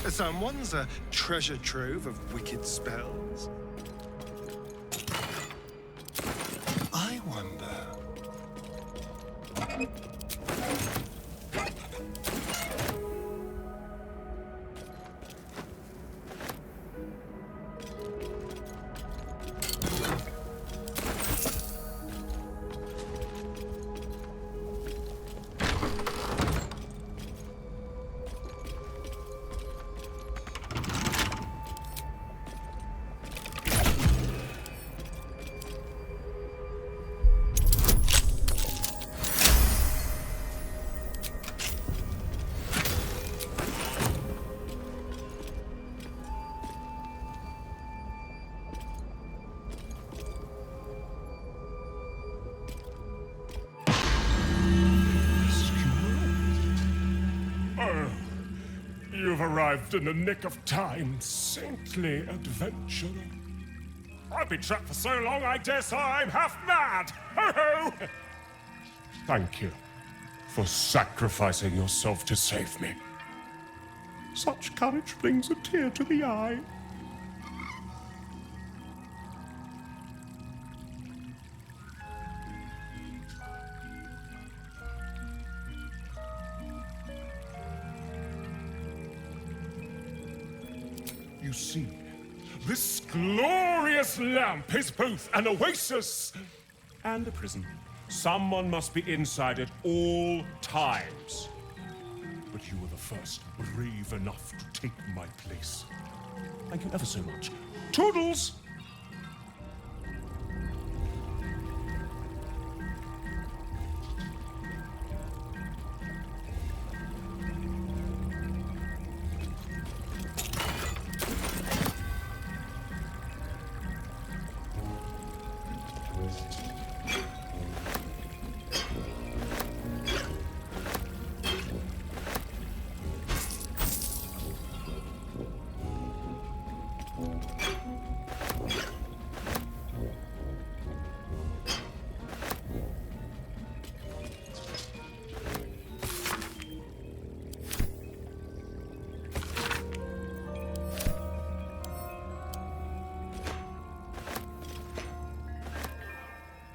Someone's a treasure trove of wicked spells. I wonder... You've arrived in the nick of time, saintly adventurer. I've been trapped for so long, I dare say I'm half mad! Ho-ho! Thank you for sacrificing yourself to save me. Such courage brings a tear to the eye. You see, this glorious lamp is both an oasis and a prison. Someone must be inside at all times. But you were the first brave enough to take my place. Thank you ever so much. Toodles!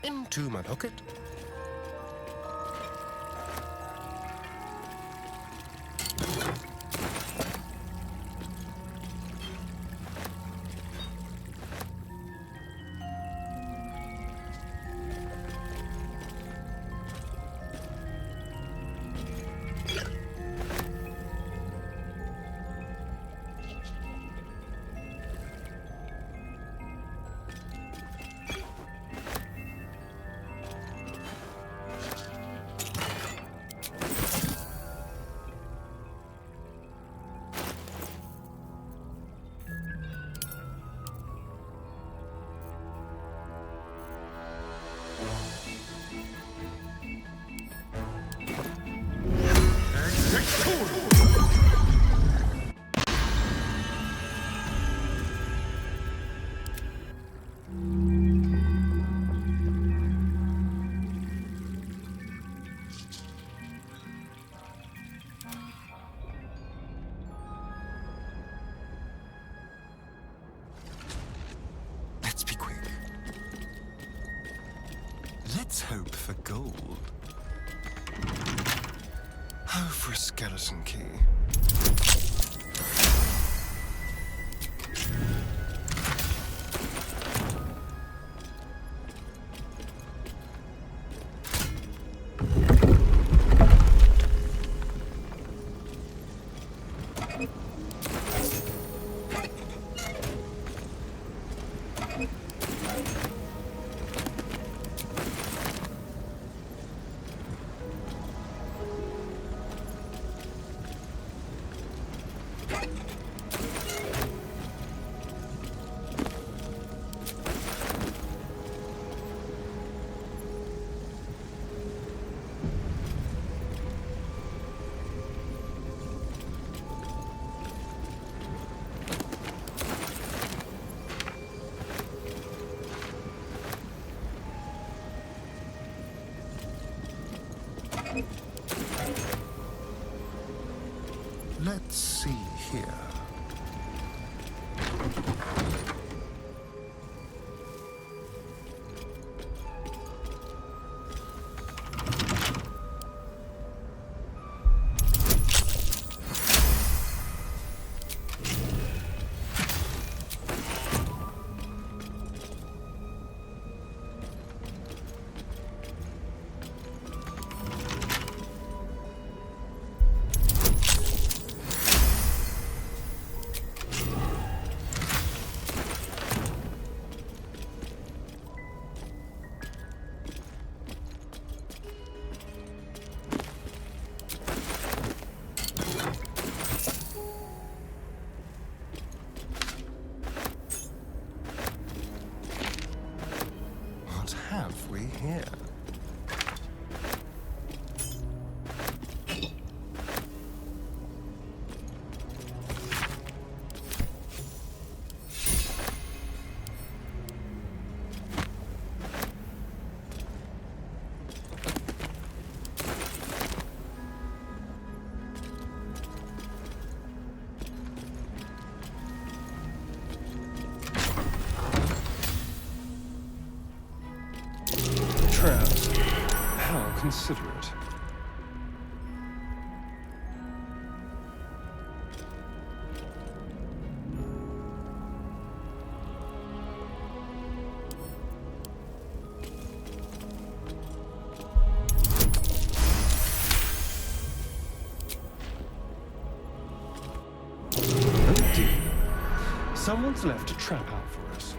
Into my pocket. Let's be quick. Let's hope for gold. Oh, for a skeleton key. Let's see here. Have we here? How considerate. Oh dear. Someone's left a trap out for us.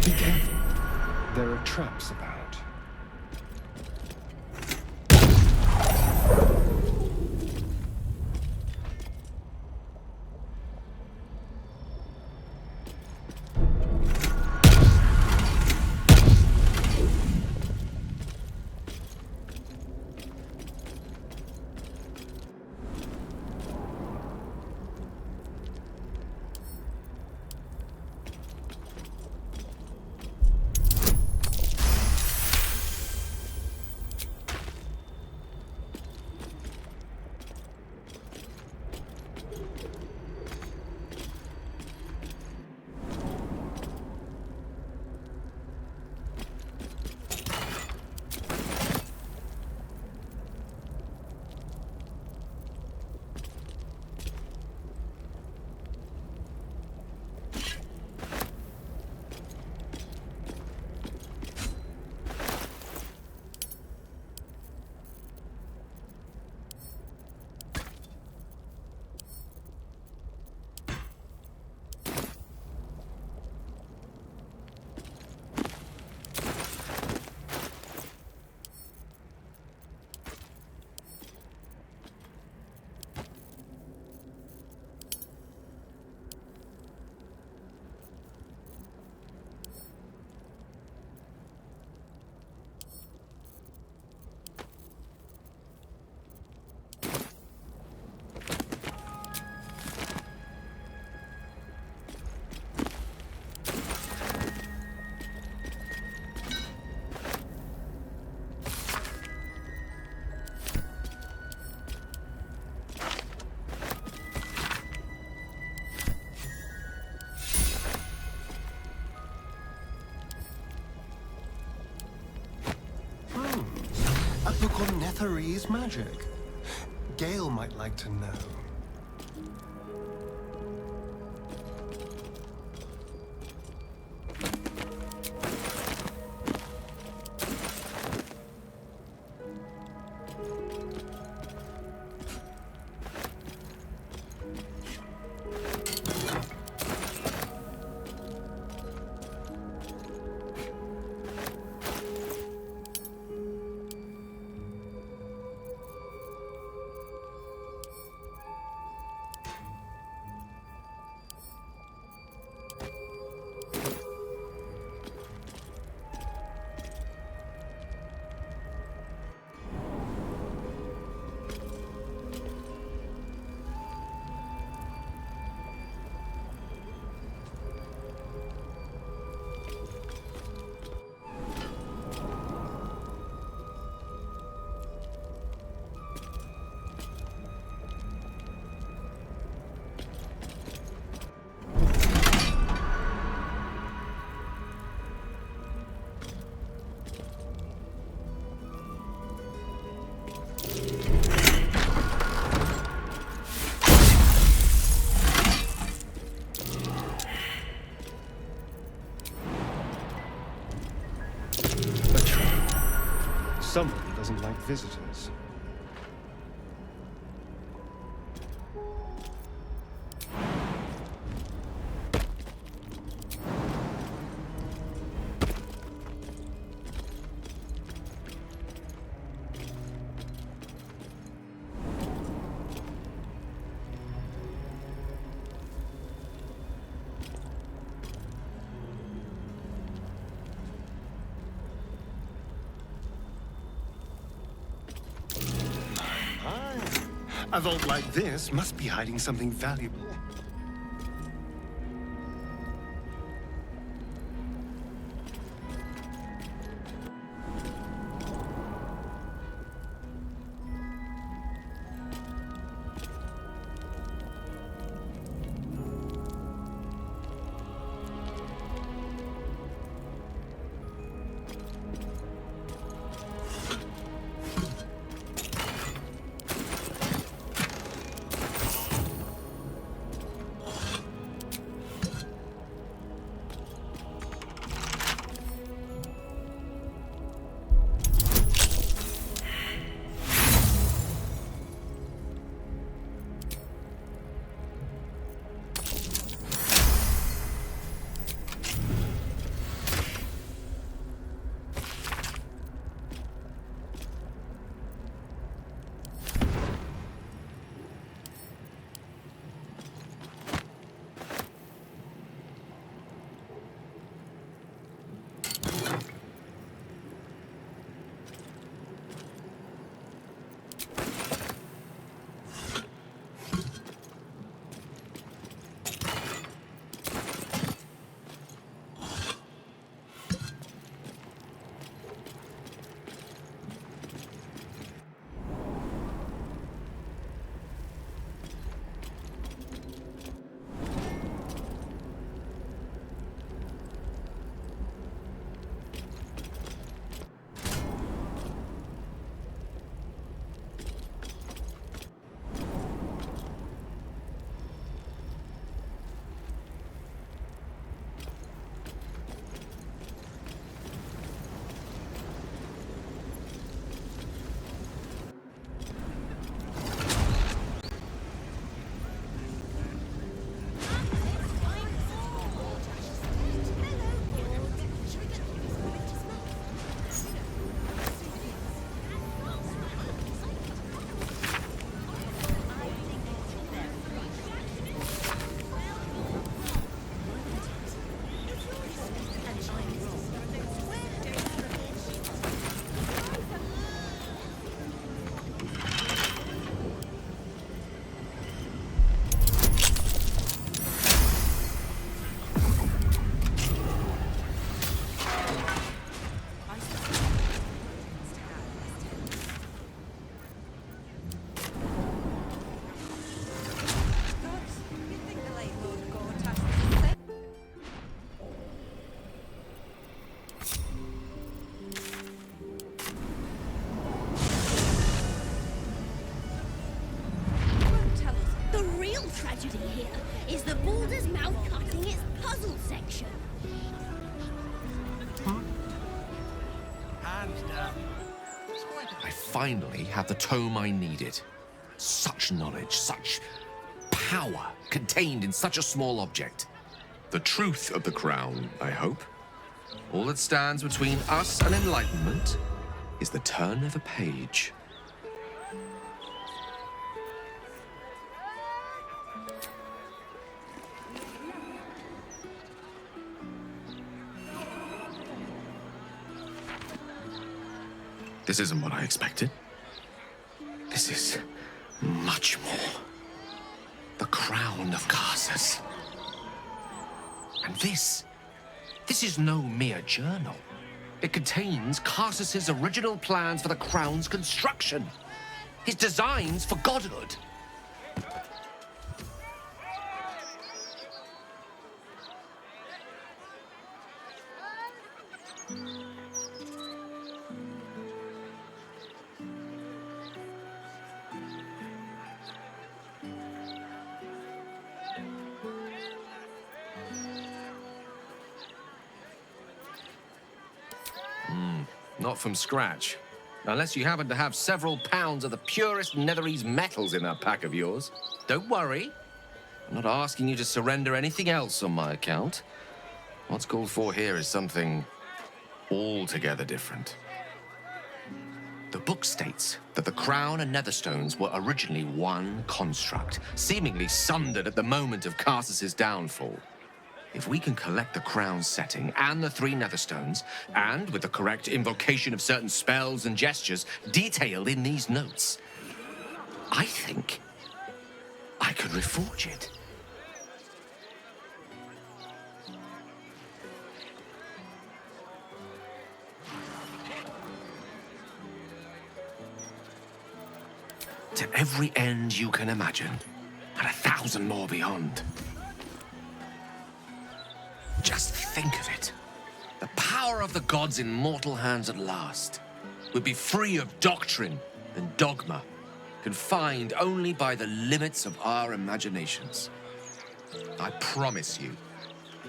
Be careful. There are traps about. A book on Netherese magic. Gale might like to know. Someone doesn't like visitors. A vault like this must be hiding something valuable. Baldur's mouth cutting its puzzle section. I finally have the tome I needed. Such knowledge, such power contained in such a small object. The truth of the crown, I hope. All that stands between us and enlightenment is the turn of a page. This isn't what I expected. This is much more. The crown of Karsus. And this is no mere journal. It contains Karsus's original plans for the crown's construction. His designs for godhood. Not from scratch. Unless you happen to have several pounds of the purest Netherese metals in that pack of yours. Don't worry. I'm not asking you to surrender anything else on my account. What's called for here is something altogether different. The book states that the crown and netherstones were originally one construct, seemingly sundered at the moment of Karsus's downfall. If we can collect the crown setting and the 3 netherstones, and with the correct invocation of certain spells and gestures detailed in these notes, I think I could reforge it. To every end you can imagine, and 1,000 more beyond. Just think of it. The power of the gods in mortal hands at last would be free of doctrine and dogma, confined only by the limits of our imaginations. I promise you,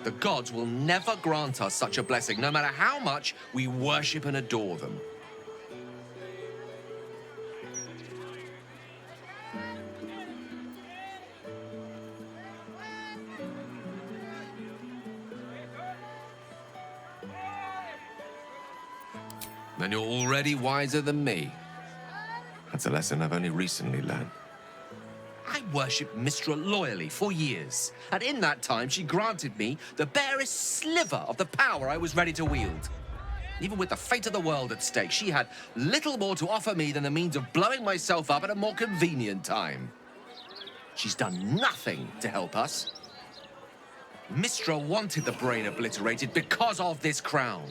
the gods will never grant us such a blessing, no matter how much we worship and adore them. Then you're already wiser than me. That's a lesson I've only recently learned. I worshipped Mistra loyally for years, and in that time she granted me the barest sliver of the power I was ready to wield. Even with the fate of the world at stake, she had little more to offer me than the means of blowing myself up at a more convenient time. She's done nothing to help us. Mistra wanted the brain obliterated because of this crown.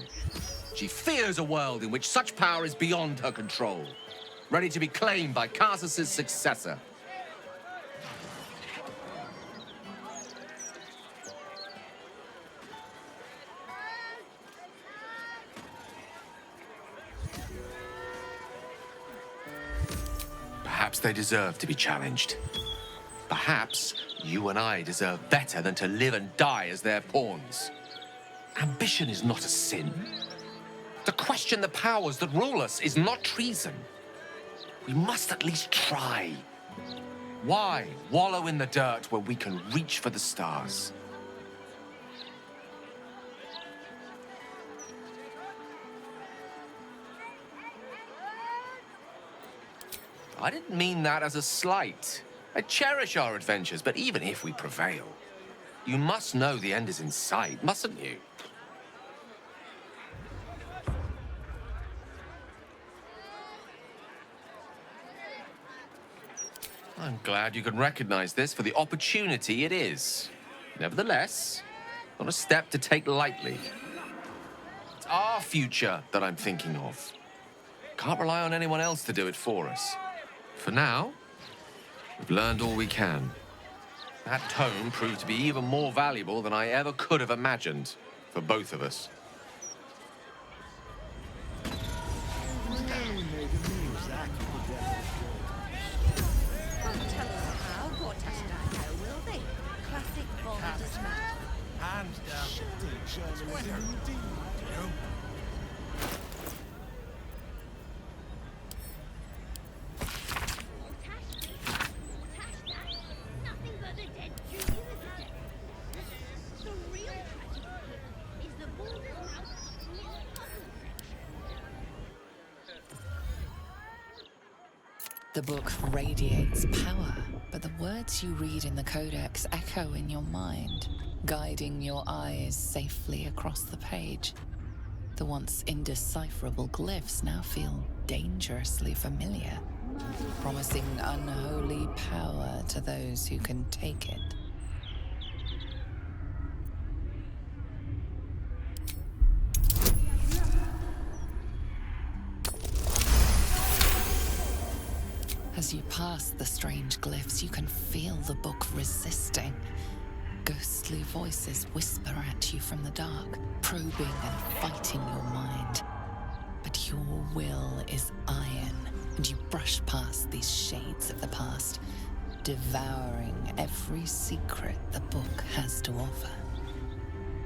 She fears a world in which such power is beyond her control, ready to be claimed by Karsus' successor. Perhaps they deserve to be challenged. Perhaps you and I deserve better than to live and die as their pawns. Ambition is not a sin. To question the powers that rule us is not treason. We must at least try. Why wallow in the dirt where we can reach for the stars? I didn't mean that as a slight. I cherish our adventures, but even if we prevail, you must know the end is in sight, mustn't you? I'm glad you can recognize this for the opportunity it is. Nevertheless, not a step to take lightly. It's our future that I'm thinking of. Can't rely on anyone else to do it for us. For now, we've learned all we can. That tome proved to be even more valuable than I ever could have imagined for both of us. Hands down. Nothing but the dead Jew in the deck. The real tragedy here is the Baldur's mouth cutting its puzzle section. The book radiates power, but the words you read in the codex echo in your mind, guiding your eyes safely across the page. The once indecipherable glyphs now feel dangerously familiar, promising unholy power to those who can take it. As you pass the strange glyphs, you can feel the book resisting. Ghostly voices whisper at you from the dark, probing and fighting your mind. But your will is iron, and you brush past these shades of the past, devouring every secret the book has to offer.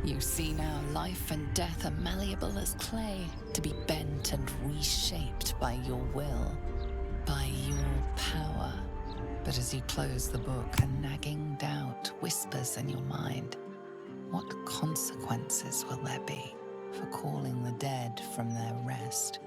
You see now life and death are malleable as clay, to be bent and reshaped by your will, by your power. But as you close the book, a nagging doubt whispers in your mind. What consequences will there be for calling the dead from their rest?